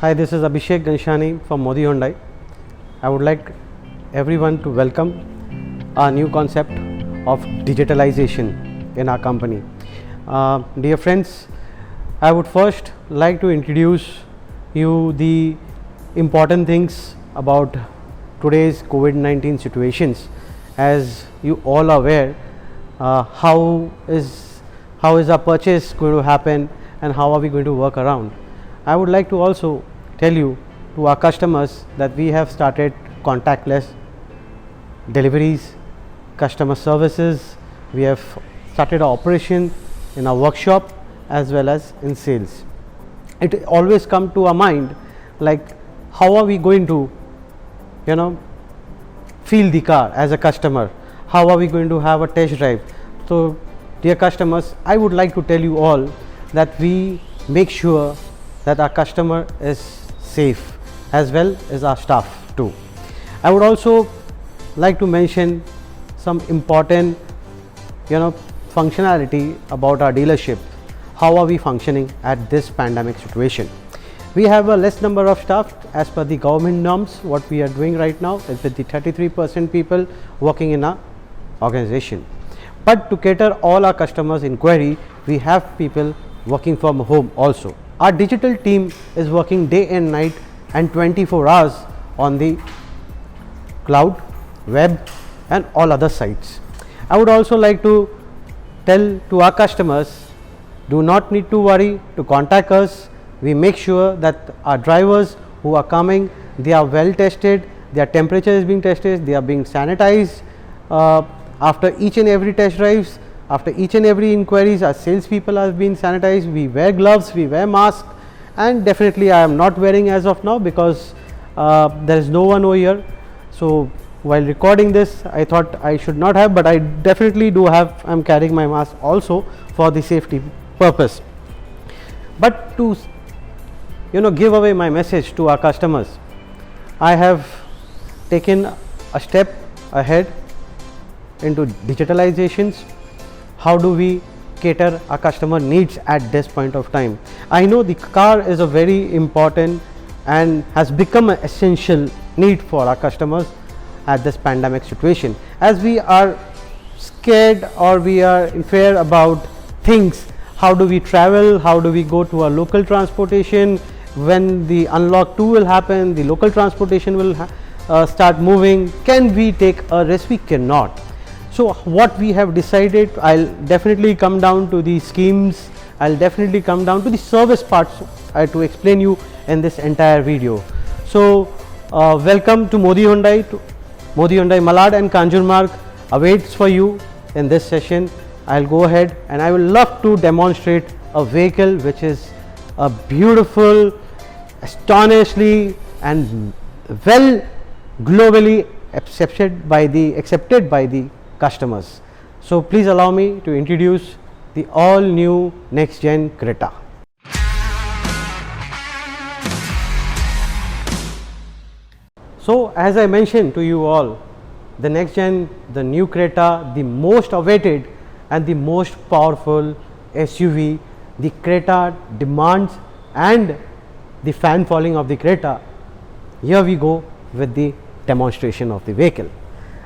Hi, this is Abhishek Ganshani from Modi Hyundai. I would like everyone to welcome our new concept of digitalization in our company. Dear friends, I would first like to introduce you the important things about today's COVID-19 situations. As you all are aware, how is our purchase going to happen and how are we going to work around. I would like to also tell you to our customers that we have started contactless deliveries, customer services. We have started our operation in our workshop as well as in sales. It always come to our mind like how are we going to feel the car as a customer, how are we going to have a test drive. So dear customers, I would like to tell you all that we make sure that our customer is safe as well as our staff too. I would also like to mention some important functionality about our dealership. How are we functioning at this pandemic situation? We have a less number of staff as per the government norms. What we are doing right now is with the 33% people working in our organization. But to cater all our customers' inquiry, we have people working from home also. Our digital team is working day and night and 24 hours on the cloud, web and all other sites. I would also like to tell to our customers, do not need to worry to contact us. We make sure that our drivers who are coming, they are well tested, their temperature is being tested, they are being sanitized after each and every test drives. After each and every inquiries, our sales people are being sanitized. We wear gloves, we wear masks, and definitely I am not wearing as of now because there is no one over here. So while recording this, I thought I should not have, but I definitely do have. I am carrying my mask also for the safety purpose. But to give away my message to our customers, I have taken a step ahead into digitalizations. How do we cater our customer needs at this point of time? I know the car is a very important and has become an essential need for our customers at this pandemic situation. As we are scared or we are in fear about things, how do we travel, how do we go to our local transportation, when the unlock 2 will happen, the local transportation will start moving, can we take a risk? We cannot. So what we have decided, I'll definitely come down to the schemes, I'll definitely come down to the service parts to explain you in this entire video. So welcome to Modi Hyundai. Modi Hyundai Malad and Kanjurmarg awaits for you in this session. I'll go ahead and I will love to demonstrate a vehicle which is a beautiful, astonishingly and well globally accepted by the customers. So please allow me to introduce the all new next gen Creta. So as I mentioned to you all, the next gen, the new Creta, the most awaited and the most powerful SUV, the Creta demands and the fan following of the Creta. Here we go with the demonstration of the vehicle.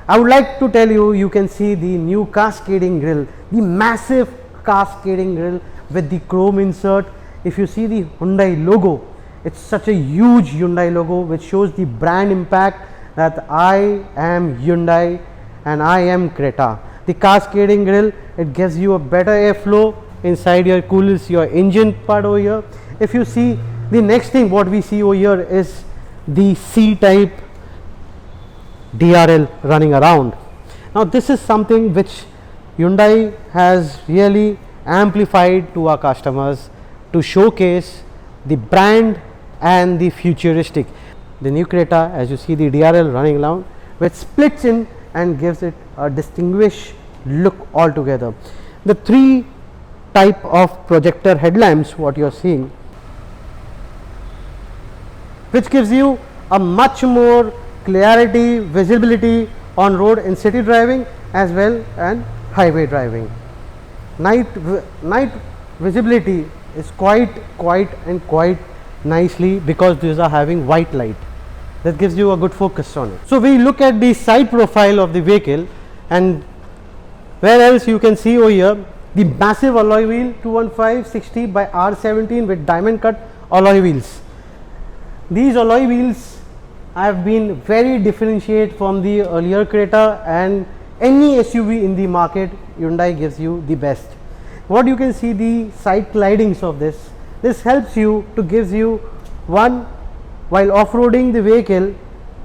I would like to tell you, you can see the new cascading grille, the massive cascading grille with the chrome insert. If you see the Hyundai logo, it's such a huge Hyundai logo which shows the brand impact that I am Hyundai and I am Creta. The cascading grille, it gives you a better airflow inside your cools your engine part over here. If you see the next thing what we see over here is the C-type DRL running around. Now this is something which Hyundai has really amplified to our customers to showcase the brand and the futuristic. The new Creta, as you see the DRL running around, which splits in and gives it a distinguished look altogether. The 3 type of projector headlamps what you are seeing, which gives you a much more clarity, visibility on road in city driving as well and highway driving. Night visibility is quite nicely because these are having white light. That gives you a good focus on it. So we look at the side profile of the vehicle, and where else you can see over here the massive alloy wheel 215/60 by R17 with diamond cut alloy wheels. These alloy wheels have been very differentiate from the earlier Creta, and any SUV in the market Hyundai gives you the best. What you can see the side glidings of this helps you to gives you one, while off-roading the vehicle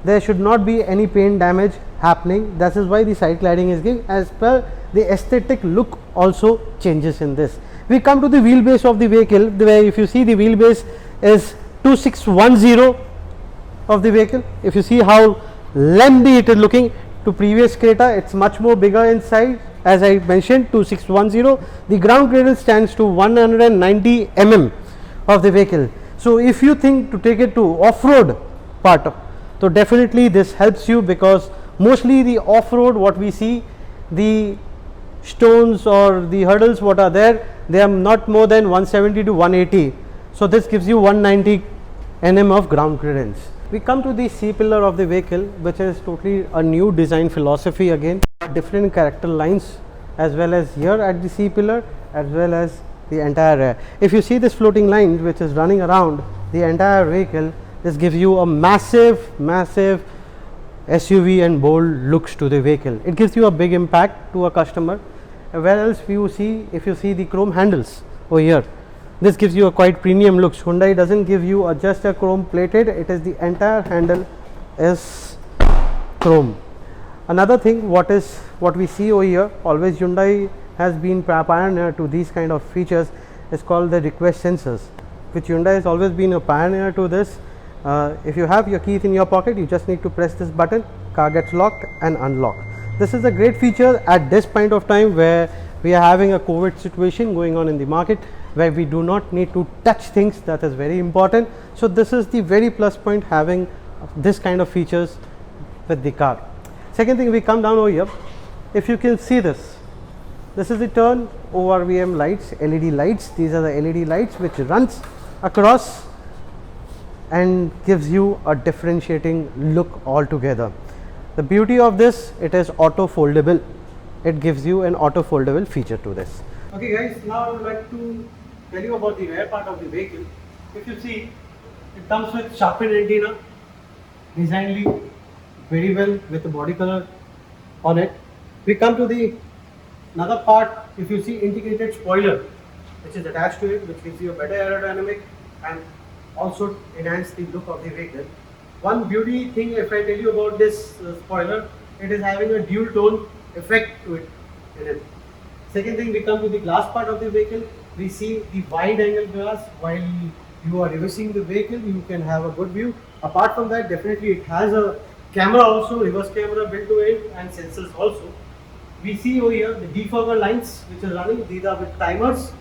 there should not be any paint damage happening. That is why the side gliding is given. As per the aesthetic look also changes in this. We come to the wheelbase of the vehicle, where if you see the wheelbase is 2610 of the vehicle. If you see how lengthy it is looking to previous Creta, it's much more bigger in size. As I mentioned, 2610. The ground clearance stands to 190 mm of the vehicle. So if you think to take it to off-road part, so definitely this helps you, because mostly the off-road what we see, the stones or the hurdles what are there, they are not more than 170 to 180. So this gives you 190 Nm of ground clearance. We come to the C pillar of the vehicle, which is totally a new design philosophy again. Different character lines as well as here at the C pillar, as well as the entire rear. If you see this floating line which is running around the entire vehicle, this gives you a massive SUV and bold looks to the vehicle. It gives you a big impact to a customer. Where else you see, if you see the chrome handles over here, this gives you a quite premium looks. Hyundai doesn't give you just a chrome plated, it is the entire handle is chrome. Another thing what we see over here, always Hyundai has been pioneer to these kind of features, is called the request sensors, which Hyundai has always been a pioneer to this. If you have your keys in your pocket, you just need to press this button, car gets locked and unlocked. This is a great feature at this point of time where we are having a COVID situation going on in the market, where we do not need to touch things. That is very important. So this is the very plus point, having this kind of features with the car. Second thing, we come down over here. If you can see this is the turn ORVM lights, LED lights. These are the LED lights which runs across and gives you a differentiating look altogether. The beauty of this, it is auto foldable. It gives you an auto foldable feature to this. Okay guys, now I would like to tell you about the rear part of the vehicle. If you see, it comes with sharpened antenna, designed very well with the body color on it. We come to the another part. If you see, integrated spoiler which is attached to it, which gives you a better aerodynamic and also enhance the look of the vehicle. One beauty thing, if I tell you about this spoiler, it is having a dual tone effect to it in it. Second thing, we come to the glass part of the vehicle. We see the wide angle glass. While you are reversing the vehicle, you can have a good view. Apart from that, definitely it has a camera also, reverse camera built to it, and sensors also. We see over here the defogger lines which is running. These are with timers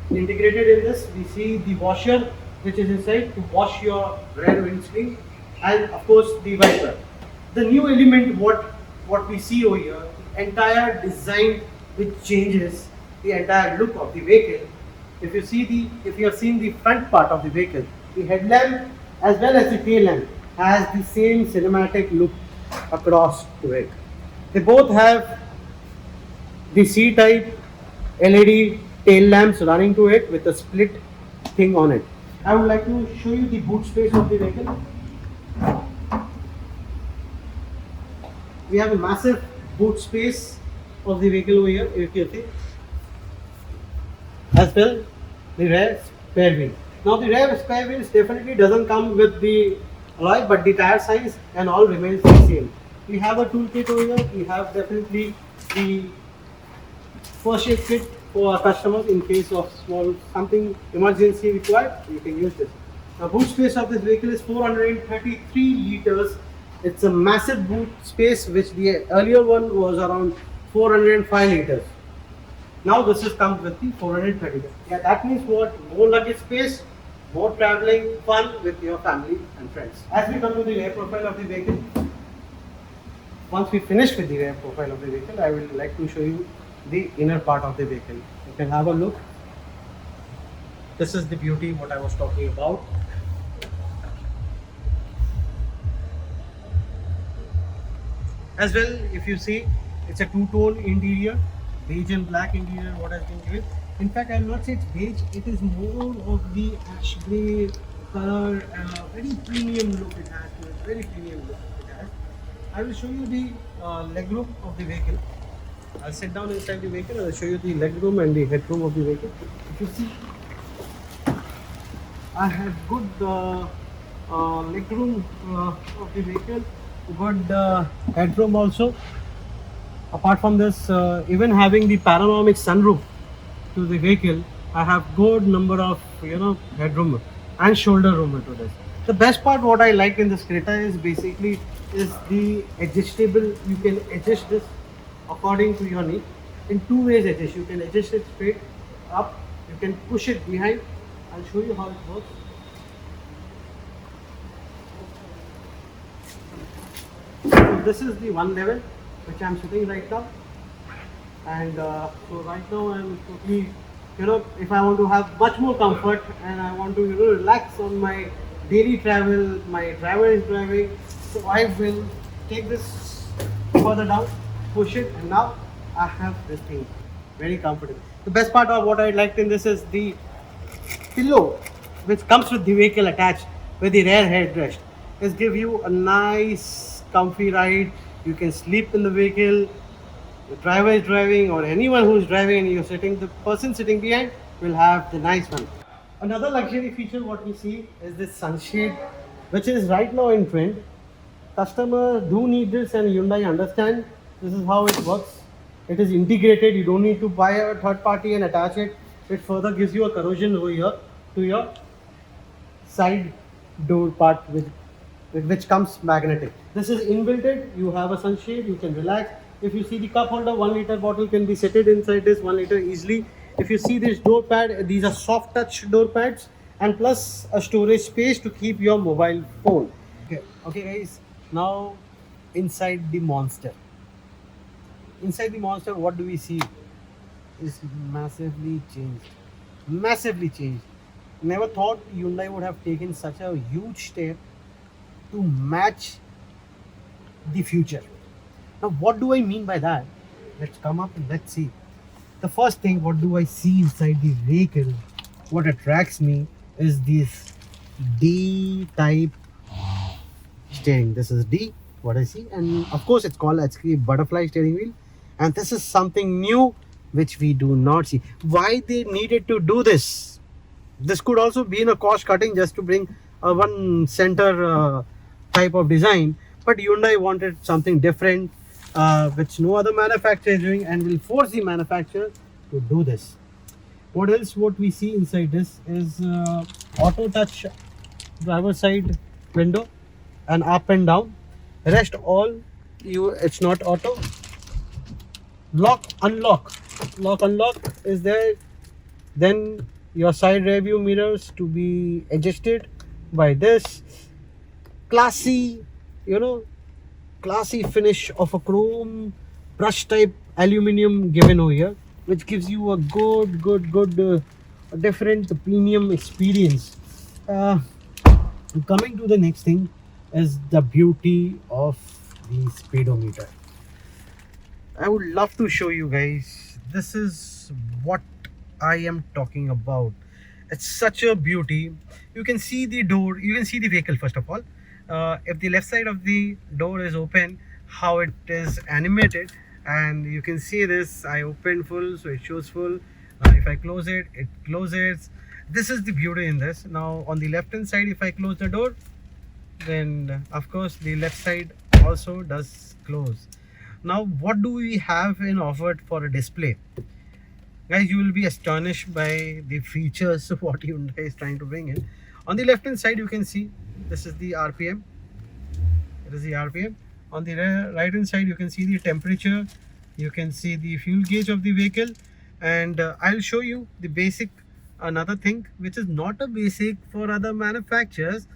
integrated in this. We see the washer which is inside to wash your rear windscreen, and of course the wiper. The new element what we see over here, the entire design which changes the entire look of the vehicle. If you have seen the front part of the vehicle, the headlamp as well as the tail lamp has the same cinematic look across to it. They both have the C-type LED tail lamps running to it with a split thing on it. I would like to show you the boot space of the vehicle. We have a massive boot space of the vehicle over here, if you see. As well, the rear spare wheel. Now the rear spare wheels definitely doesn't come with the alloy, but the tire size and all remains the same. We have a toolkit over here. We have definitely the first aid kit for our customers in case of something emergency required. You can use this. The boot space of this vehicle is 433 liters. It's a massive boot space, which the earlier one was around 405 liters. Now this has come with the 430 liters. Yeah, that means what? More luggage space, more traveling fun with your family and friends. As we come to the rear profile of the vehicle, once we finish with the rear profile of the vehicle, I will like to show you the inner part of the vehicle. You can have a look. This is the beauty what I was talking about. As well, if you see, it's a two-tone interior, beige and black interior. What has been given. In fact, I will not say it's beige. It is more of the ash grey color. Very premium look it has. To it. Very premium look it has. I will show you the legroom of the vehicle. I'll sit down inside the vehicle and I'll show you the legroom and the headroom of the vehicle. If you see, I have good legroom of the vehicle, good headroom also. Apart from this, even having the panoramic sunroof to the vehicle, I have good number of headroom and shoulder room into this. The best part what I like in this Creta is basically is the adjustable. You can adjust this according to your need. In two ways adjust. You can adjust it straight up. You can push it behind. I'll show you how it works. So this is the one level which I'm sitting right now, and so right now I'm totally, if I want to have much more comfort and I want to relax on my daily travel, my driver is driving, so I will take this further down, push it, and now I have this thing very comfortable. The best part of what I liked in this is the pillow which comes with the vehicle attached with the rear headrest. It gives you a nice comfy ride. You can sleep in the vehicle, the driver is driving or anyone who is driving and you're sitting, the person sitting behind will have the nice one. Another luxury feature what we see is this sunshade which is right now in trend. Customers do need this and Hyundai understand this is how it works. It is integrated, you don't need to buy a third party and attach it. It further gives you a corrosion over here to your side door part with which comes magnetic. This is inbuilt. You have a sunshade, you can relax. If you see the cup holder, 1 liter bottle can be seated inside this 1 liter easily. If you see this door pad, these are soft touch door pads and plus a storage space to keep your mobile phone. Okay guys, now inside the Monster. Inside the Monster, what do we see? Is massively changed. Massively changed. Never thought Hyundai would have taken such a huge step to match the future. Now, what do I mean by that? Let's come up and let's see. The first thing, what do I see inside the vehicle? What attracts me is this D-type steering. This is D, what I see, and of course, it's called actually butterfly steering wheel. And this is something new which we do not see. Why they needed to do this? This could also be in a cost cutting just to bring a one center type of design, but Hyundai wanted something different which no other manufacturer is doing and will force the manufacturer to do this. What else what we see inside this is auto touch driver side window and up and down. Rest all it's not auto. Lock unlock is there. Then your side rear view mirrors to be adjusted by this classy classy finish of a chrome brush type aluminum given over here, which gives you a good different premium experience. Coming to the next thing is the beauty of the speedometer. I would love to show you guys. This is what I am talking about. It's such a beauty. You can see the door, you can see the vehicle first of all. If the left side of the door is open, how it is animated, and you can see this. I opened full, so it shows full. If I close it, it closes. This is the beauty in this. Now on the left hand side, if I close the door, then of course the left side also does close. Now what do we have in offered for a display? Guys, you will be astonished by the features of what Hyundai is trying to bring in. On the left hand side, you can see this is the RPM. It is the RPM. On the right hand side, you can see the temperature. You can see the fuel gauge of the vehicle, and I'll show you the basic. Another thing which is not a basic for other manufacturers.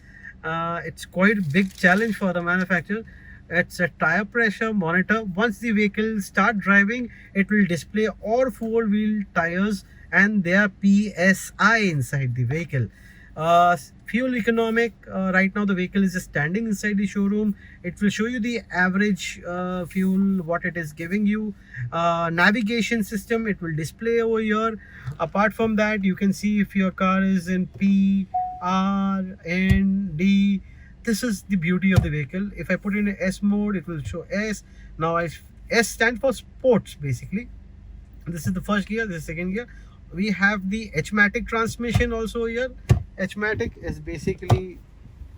It's quite a big challenge for the manufacturer. It's a tire pressure monitor. Once the vehicle start driving, it will display all four-wheel tires and their PSI inside the vehicle. Fuel economic. Right now the vehicle is just standing inside the showroom. It will show you the average fuel what it is giving you. Navigation system, it will display over here. Apart from that, you can see if your car is in P, R, N, D. This is the beauty of the vehicle. If I put in a S mode, it will show S. Now S stand for sports basically. This is the first gear, this is second gear. We have the H-matic transmission also here. H-matic is basically,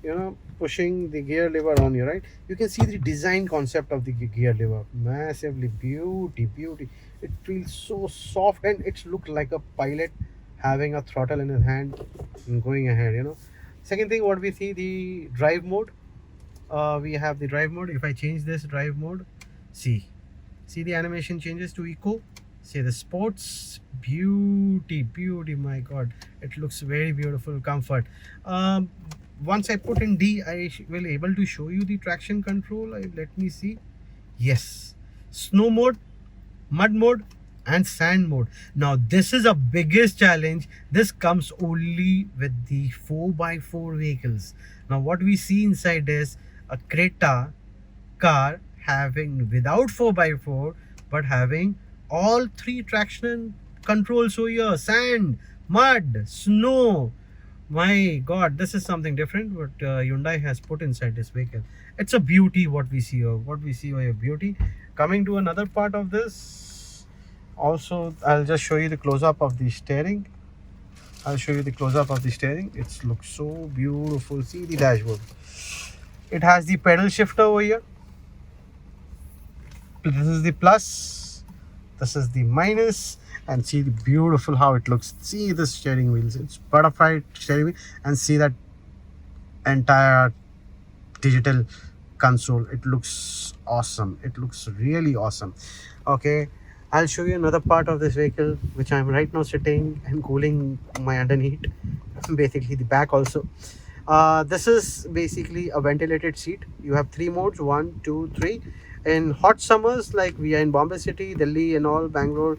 you know, pushing the gear lever on you, right? You can see the design concept of the gear lever. Massively beauty. It feels so soft and it looks like a pilot having a throttle in his hand and going ahead, you know. Second thing, what we see, the drive mode. We have the drive mode. If I change this drive mode, see the animation changes to eco. See the sports, beauty, my god, it looks very beautiful. Comfort. Once I put in D, I will able to show you the traction control. Let me see. Yes, snow mode, mud mode, and sand mode. Now this is a biggest challenge. This comes only with the 4x4 vehicles. Now what we see inside is a Creta car having without 4x4 but having all three traction controls. So here, sand, mud, snow. My god, this is something different what Hyundai has put inside this vehicle. It's a beauty what we see here. What we see here, beauty. Coming to another part of this, also I'll just show you the close-up of the steering. It looks so beautiful. See the dashboard. It has the pedal shifter over here. This is the plus, this is the minus, and see the beautiful how it looks. See the steering wheels, it's butterfly steering wheel, and see that entire digital console. It looks awesome, it looks really awesome. Okay, I'll show you another part of this vehicle which I'm right now sitting and cooling my underneath, basically the back also. This is basically a ventilated seat. You have three modes, 1, 2, 3. In hot summers like we are in Bombay city, Delhi and all, Bangalore,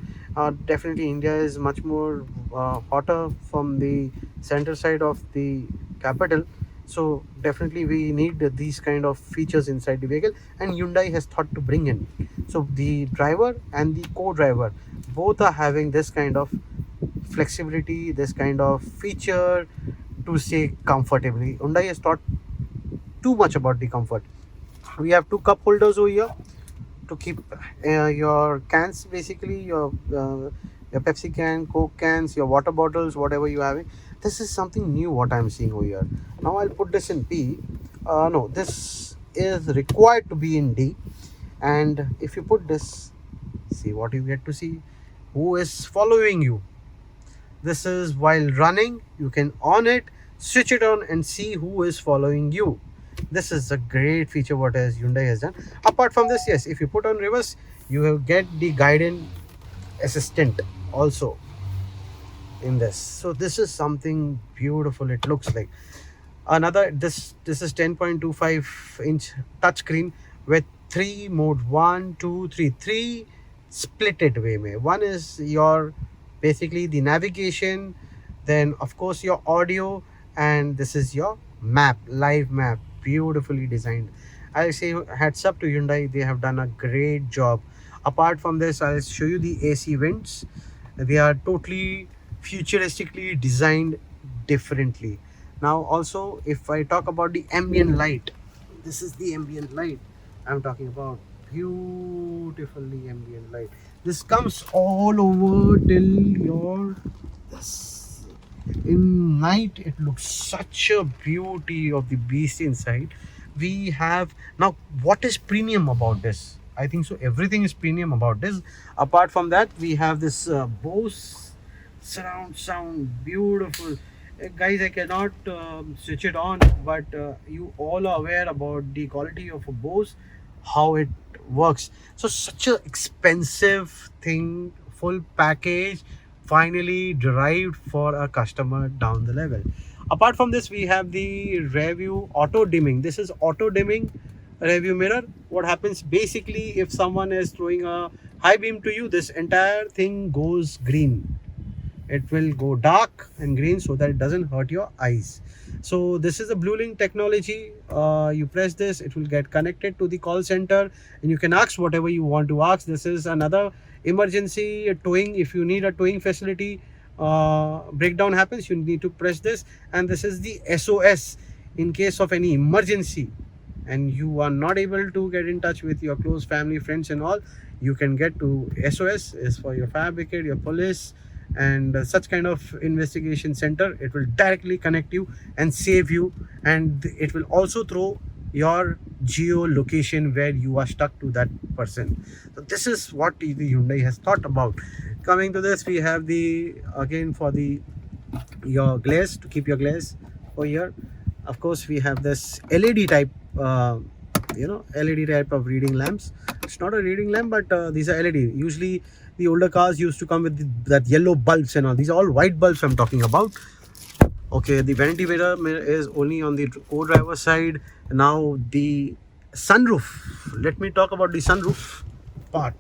definitely India is much more hotter from the center side of the capital. So definitely we need these kind of features inside the vehicle, and Hyundai has thought to bring in. So the driver and the co-driver both are having this kind of flexibility, this kind of feature to stay comfortably. Hyundai has thought too much about the comfort. We have two cup holders over here to keep your cans, basically your Pepsi can, Coke cans, your water bottles, whatever you having. This is something new what I'm seeing over here. Now I'll put this in P. No, this is required to be in D. And if you put this, see what you get to see, who is following you. This is while running, you can on it, switch it on and see who is following you. This is a great feature what Hyundai has done. Apart from this, yes, if you put on reverse, you will get the guidance assistant also in this. So this is something beautiful. It looks like another, this is 10.25-inch touchscreen with three mode, 1, 2, 3, three splitted way. One is your basically the navigation, then of course your audio, and this is your map, live map, beautifully designed. I say hats up to Hyundai, they have done a great job. Apart from this, I'll show you the AC vents. They are totally futuristically designed differently. Now also, if I talk about the ambient light, this is the ambient light I'm talking about. Beautifully ambient light. This comes all over till your this. In night, it looks such a beauty of the beast inside. We have now, what is premium about this? I think so everything is premium about this. Apart from that, we have this Bose surround sound, beautiful. Guys, I cannot switch it on, but you all are aware about the quality of a Bose, how it works. So such a expensive thing, full package, finally derived for a customer down the level. Apart from this, we have the rear view auto dimming. This is auto dimming rear view mirror. What happens basically, if someone is throwing a high beam to you, this entire thing goes green. it will go dark and green so that it doesn't hurt your eyes. So this is the BlueLink technology. You press this, it will get connected to the call center and you can ask whatever you want to ask. This is another emergency towing. If you need a towing facility, breakdown happens, you need to press this, and this is the SOS in case of any emergency and you are not able to get in touch with your close family, friends and all. You can get to SOS is for your fire brigade, your police and such kind of investigation center. It will directly connect you and save you, and it will also throw your geolocation where you are stuck to that person. So this is what the Hyundai has thought about. Coming to this, we have the again for the your glass, to keep your glass over here. Of course, we have this LED type LED type of reading lamps. It's not a reading lamp, but these are LED. Usually the older cars used to come with that yellow bulbs and all. These are all white bulbs I'm talking about. Okay, the vanity mirror is only on the co-driver side. Now the sunroof. Let me talk about the sunroof part.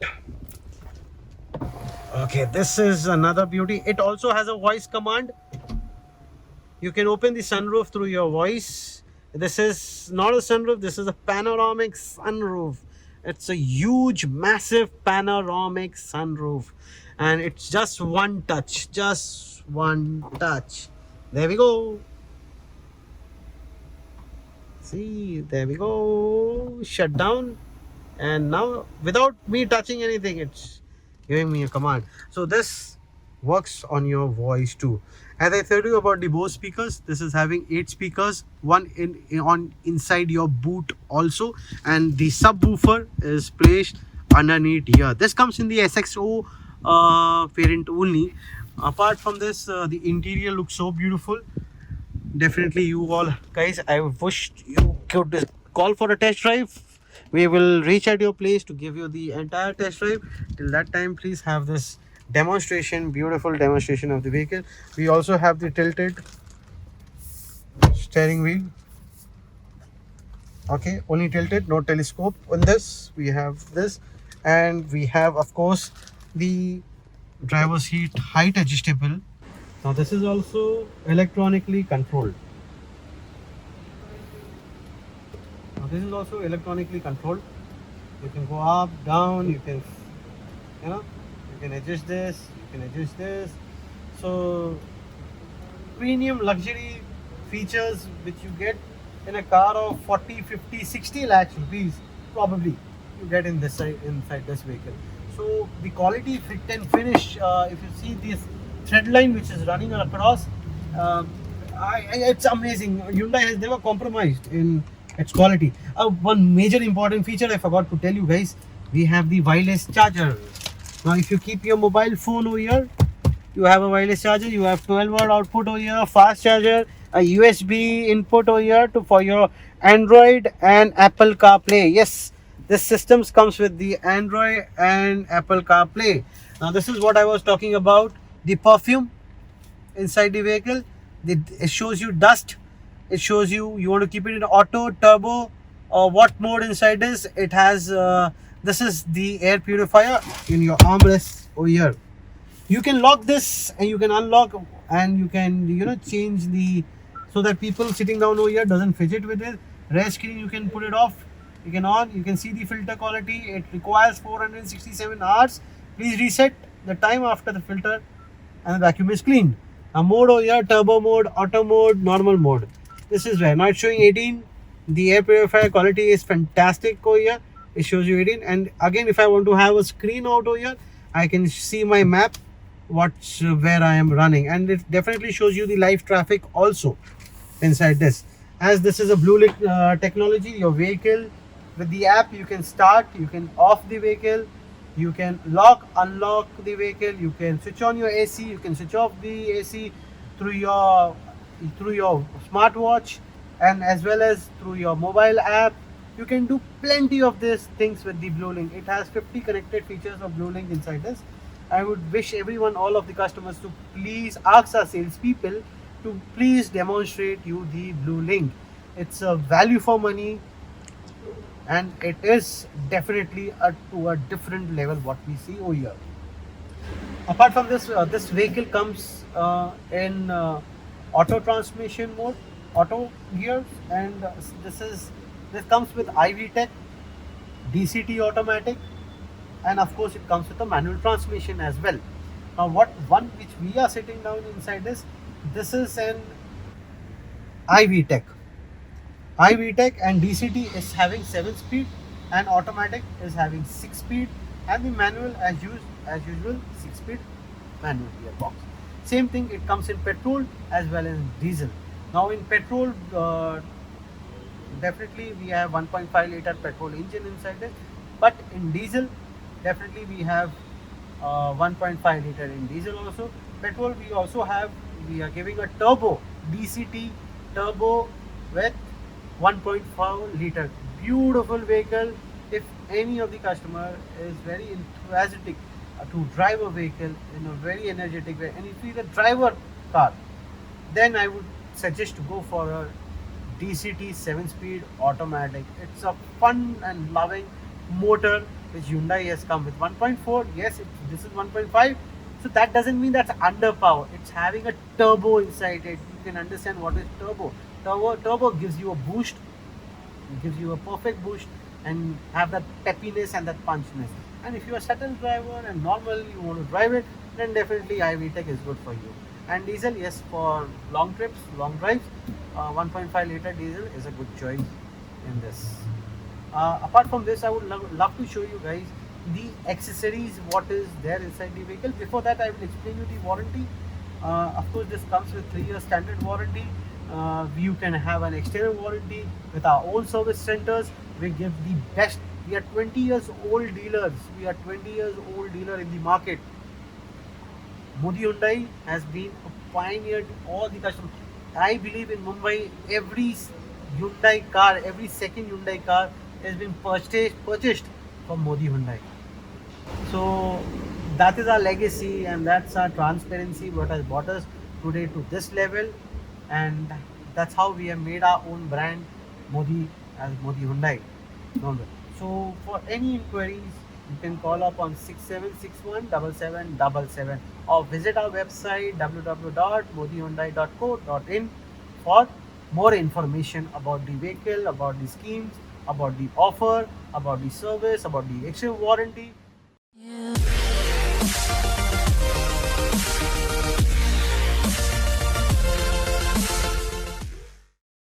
Okay, this is another beauty. It also has a voice command. You can open the sunroof through your voice. This is not a sunroof, this is a panoramic sunroof. It's a huge, massive panoramic sunroof. And it's just one touch. Just one touch. There we go. See, there we go. Shut down. And now, without me touching anything, it's giving me a command. So this works on your voice too. As I told you about the Bose speakers, this is having 8 speakers, one on inside your boot also, and the subwoofer is placed underneath here. This comes in the SXO variant only. Apart from this, the interior looks so beautiful. Definitely, you all guys, I wish you could call for a test drive. We will reach at your place to give you the entire test drive. Till that time, please have this demonstration, beautiful demonstration of the vehicle. We also have the tilted steering wheel. Okay, only tilted, no telescope on this. We have this, and we have of course the driver's seat height adjustable. Now this is also electronically controlled. Now this is also electronically controlled. You can go up, down, you can you can adjust this, you can adjust this. So premium luxury features which you get in a car of 40, 50, 60 lakhs rupees probably you get in this inside this vehicle. So the quality, fit and finish, if you see this thread line which is running across, it's amazing. Hyundai has never compromised in its quality. One major important feature I forgot to tell you guys, we have the wireless charger. Now if you keep your mobile phone over here, you have a wireless charger, you have 12-watt output over here, fast charger, a USB input over here for your Android and Apple CarPlay. Yes, this system comes with the Android and Apple CarPlay. Now this is what I was talking about, the perfume inside the vehicle. It shows you dust. It shows you want to keep it in auto, turbo, or what mode inside this. It has this is the air purifier in your armrest over here. You can lock this and you can unlock, and you can change the, so that people sitting down over here doesn't fidget with it. Rear screen, you can put it off, you can on. You can see the filter quality. It requires 467 hours. Please reset the time after the filter and the vacuum is cleaned. A mode over here, turbo mode, auto mode, normal mode. This is where now it's showing 18. The air purifier quality is fantastic over here. It shows you 18. And again, if I want to have a screen out over here, I can see my map, where I am running, and it definitely shows you the live traffic also inside this. As this is a BlueLink technology, your vehicle with the app, you can start, you can off the vehicle, you can lock, unlock the vehicle, you can switch on your AC, you can switch off the AC through your smartwatch, and as well as through your mobile app. You can do plenty of these things with the BlueLink. It has 50 connected features of BlueLink inside this. I would wish everyone, all of the customers, to please ask our salespeople to please demonstrate you the BlueLink. It's a value for money, and it is definitely to a different level what we see over here. Apart from this, this vehicle comes in auto transmission mode, auto gears, and this comes with IV Tech, DCT automatic, and of course it comes with a manual transmission as well. Now, what one which we are sitting down inside is, this is an IV Tech. IV Tech and DCT is having 7 speed, and automatic is having 6 speed, and the manual as usual 6 speed manual gearbox. Same thing, it comes in petrol as well as diesel. Now in petrol, definitely we have 1.5 liter petrol engine inside it, but in diesel definitely we have 1.5 liter in diesel also. Petrol we are giving a turbo DCT turbo with 1.5 liter. Beautiful vehicle. If any of the customer is very enthusiastic to drive a vehicle in a very energetic way, and if he's a driver car, then I would suggest to go for a DCT 7-speed automatic. It's a fun and loving motor which Hyundai has come with. 1.4, yes, this is 1.5. So that doesn't mean that's underpower. It's having a turbo inside it. You can understand what is turbo. Turbo gives you a boost, gives you a perfect boost, and have that peppiness and that punchness. And if you're a shuttle driver and normally you want to drive it, then definitely IV Tech is good for you. And diesel, yes, for long trips, long drives, 1.5 liter diesel is a good choice in this. Apart from this, I would love to show you guys the accessories, what is there inside the vehicle. Before that, I will explain you the warranty. Of course, this comes with 3 year standard warranty. You can have an external warranty with our own service centers. We give the best. We are 20 years old dealers. We are 20 years old dealer in the market. Modi Hyundai has been a pioneer to all the customers. I believe in Mumbai, every Hyundai car, every second Hyundai car has been purchased from Modi Hyundai. So that is our legacy, and that's our transparency, what has brought us today to this level, and that's how we have made our own brand, Modi, as Modi Hyundai. So for any inquiries, you can call up on 6761 or visit our website www.modihyundai.co.in for more information about the vehicle, about the schemes, about the offer, about the service, about the extra warranty.